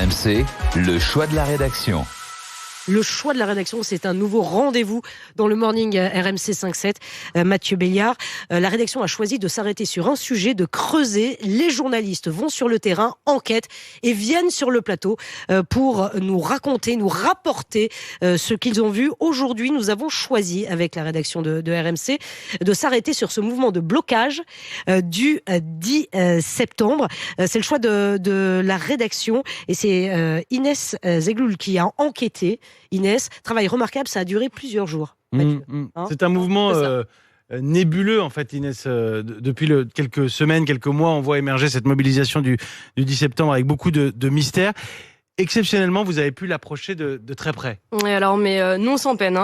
RMC, le choix de la rédaction. Le choix de la rédaction, c'est un nouveau rendez-vous dans le Morning RMC 5-7. Mathieu Béliard, la rédaction a choisi de s'arrêter sur un sujet, de creuser. Les journalistes vont sur le terrain, enquêtent et viennent sur le plateau pour nous raconter, nous rapporter ce qu'ils ont vu. Aujourd'hui, nous avons choisi, avec la rédaction de RMC, de s'arrêter sur ce mouvement de blocage du 10 septembre. C'est le choix de la rédaction et c'est Inès Zegloul qui a enquêté. Inès, travail remarquable, ça a duré plusieurs jours. C'est un mouvement nébuleux en fait, Inès. Depuis quelques semaines, quelques mois, on voit émerger cette mobilisation du 10 septembre avec beaucoup de mystères. Exceptionnellement, vous avez pu l'approcher de très près. Oui, alors, mais non sans peine,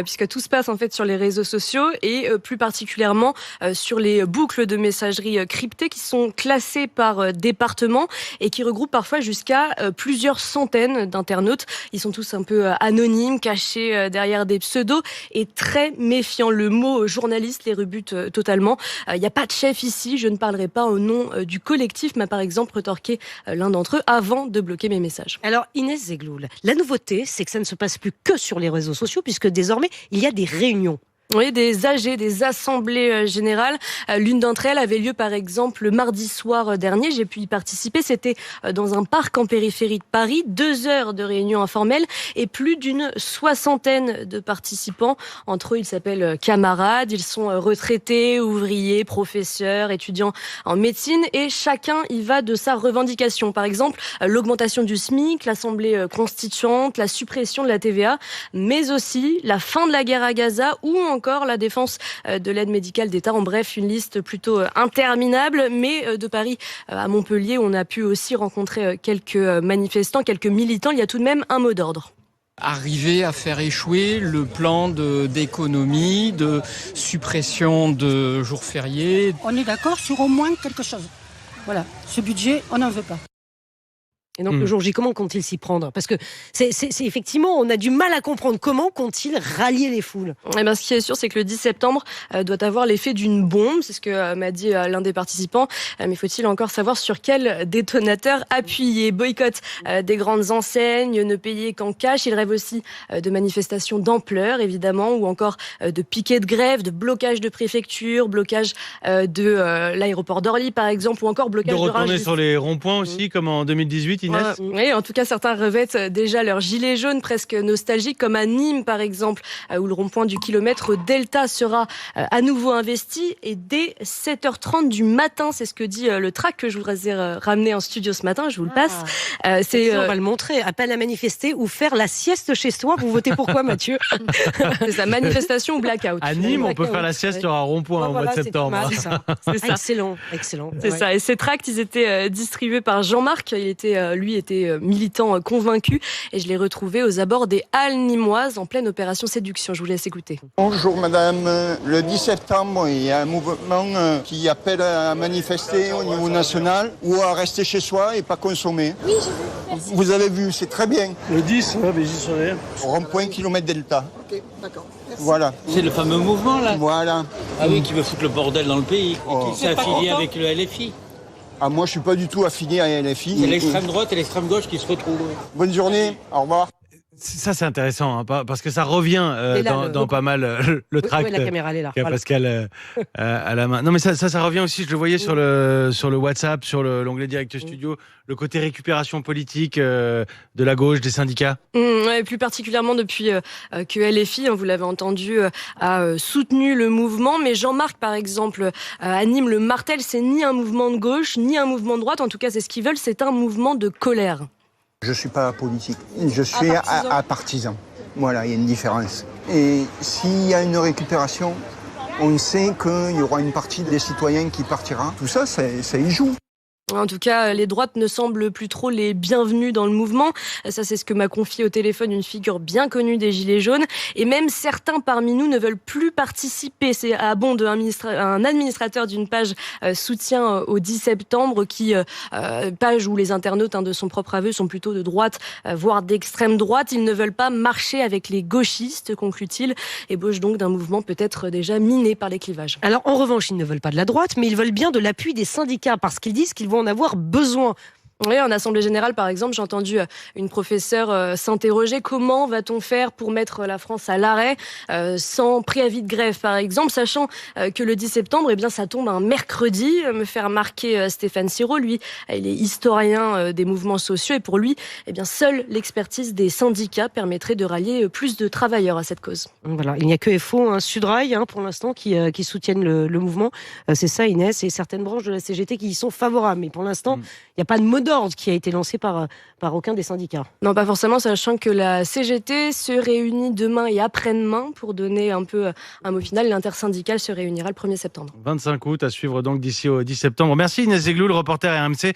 puisque tout se passe en fait sur les réseaux sociaux et plus particulièrement sur les boucles de messagerie cryptées qui sont classées par département et qui regroupent parfois jusqu'à plusieurs centaines d'internautes. Ils sont tous un peu anonymes, cachés derrière des pseudos et très méfiants. Le mot journaliste les rebute totalement. Il n'y a pas de chef ici, je ne parlerai pas au nom du collectif, m'a par exemple retorqué l'un d'entre eux avant de bloquer mes messages. Alors Inès Zegloul, la nouveauté, c'est que ça ne se passe plus que sur les réseaux sociaux, puisque désormais, il y a des réunions. Oui, des AG, des assemblées générales. L'une d'entre elles avait lieu par exemple le mardi soir dernier. J'ai pu y participer. C'était dans un parc en périphérie de Paris. 2 heures de réunion informelle et plus d'une soixantaine de participants. Entre eux, ils s'appellent camarades. Ils sont retraités, ouvriers, professeurs, étudiants en médecine et chacun y va de sa revendication. Par exemple, l'augmentation du SMIC, l'Assemblée constituante, la suppression de la TVA, mais aussi la fin de la guerre à Gaza ou encore la défense de l'aide médicale d'État. En bref, une liste plutôt interminable, mais de Paris à Montpellier, on a pu aussi rencontrer quelques manifestants, quelques militants. Il y a tout de même un mot d'ordre. Arriver à faire échouer le plan d'économie, de suppression de jours fériés. On est d'accord sur au moins quelque chose. Voilà, ce budget, on n'en veut pas. Et donc le jour J, comment compte-t-il s'y prendre ? Parce que c'est effectivement, on a du mal à comprendre comment compte-t-il rallier les foules. Eh ben, ce qui est sûr, c'est que le 10 septembre doit avoir l'effet d'une bombe. C'est ce que m'a dit l'un des participants. Mais faut-il encore savoir sur quel détonateur appuyer ? Boycott des grandes enseignes, ne payer qu'en cash. Il rêve aussi de manifestations d'ampleur, évidemment, ou encore de piquets de grève, de blocage de préfecture, blocage de l'aéroport d'Orly, par exemple, ou encore blocage de retourner sur les ronds-points aussi, comme en 2018. Inès. Oui, en tout cas, certains revêtent déjà leur gilet jaune presque nostalgique, comme à Nîmes, par exemple, où le rond-point du kilomètre Delta sera à nouveau investi. Et dès 7h30 du matin, c'est ce que dit le tract que je voudrais ramener en studio ce matin, je vous le passe. On va le montrer. Appel à manifester ou faire la sieste chez soi. Vous votez pour quoi, Mathieu ? C'est ça, manifestation ou blackout. À Nîmes, on peut faire la sieste sur un rond-point au mois de septembre. C'est ça. Excellent. C'est ça. Et ces tracts, ils étaient distribués par Jean-Marc. Lui était militant convaincu et je l'ai retrouvé aux abords des Halles nîmoises en pleine opération séduction. Je vous laisse écouter. Bonjour madame, le 10 septembre il y a un mouvement qui appelle à manifester au niveau national ou à rester chez soi et pas consommer. Oui, j'ai vu. Vous avez vu, c'est très bien. Le 10, mais j'y serai. Rond-point kilomètre Delta. Ok, d'accord. Merci. Voilà. C'est le fameux mouvement là. Voilà. Ah oui, qui veut foutre le bordel dans le pays, qui s'est affilié avec le LFI. Ah, moi, je suis pas du tout affilié à LFI. C'est l'extrême droite et l'extrême gauche qui se retrouvent. Bonne journée, au revoir. Ça, c'est intéressant, parce que ça revient dans pas mal le tract. Oui, la caméra, elle est là. Qu'a Pascal à la main. Non, mais ça revient aussi, je le voyais sur le WhatsApp, sur l'onglet Direct Studio, le côté récupération politique de la gauche, des syndicats. Ouais, plus particulièrement depuis que LFI, vous l'avez entendu, a soutenu le mouvement. Mais Jean-Marc, par exemple, anime le Martel, c'est ni un mouvement de gauche, ni un mouvement de droite. En tout cas, c'est ce qu'ils veulent, c'est un mouvement de colère. Je ne suis pas politique, je suis partisan. Voilà, il y a une différence. Et s'il y a une récupération, on sait qu'il y aura une partie des citoyens qui partira. Tout ça, ça y joue. En tout cas, les droites ne semblent plus trop les bienvenues dans le mouvement. Ça, c'est ce que m'a confié au téléphone une figure bien connue des Gilets jaunes. Et même certains parmi nous ne veulent plus participer. C'est à bon un administrateur d'une page soutien au 10 septembre page où les internautes de son propre aveu sont plutôt de droite, voire d'extrême droite. Ils ne veulent pas marcher avec les gauchistes, conclut-il. Ébauche donc d'un mouvement peut-être déjà miné par les clivages. Alors, en revanche, ils ne veulent pas de la droite, mais ils veulent bien de l'appui des syndicats parce qu'ils disent qu'ils vont en avoir besoin. Oui, en Assemblée générale, par exemple, j'ai entendu une professeure s'interroger comment va-t-on faire pour mettre la France à l'arrêt sans préavis de grève, par exemple, sachant que le 10 septembre, eh bien, ça tombe un mercredi. Me fait remarquer Stéphane Siro, lui, il est historien des mouvements sociaux et pour lui, eh bien, seule l'expertise des syndicats permettrait de rallier plus de travailleurs à cette cause. Voilà, il n'y a que FO, Sudrail, pour l'instant, qui soutiennent le mouvement. C'est ça, Inès, et certaines branches de la CGT qui y sont favorables. Mais pour l'instant, il n'y a pas de mot d'ordre qui a été lancé par aucun des syndicats. Non, pas forcément, sachant que la CGT se réunit demain et après-demain pour donner un peu un mot final. L'intersyndicale se réunira le 1er septembre. 25 août à suivre donc d'ici au 10 septembre. Merci Inès Zegloul, reporter RMC.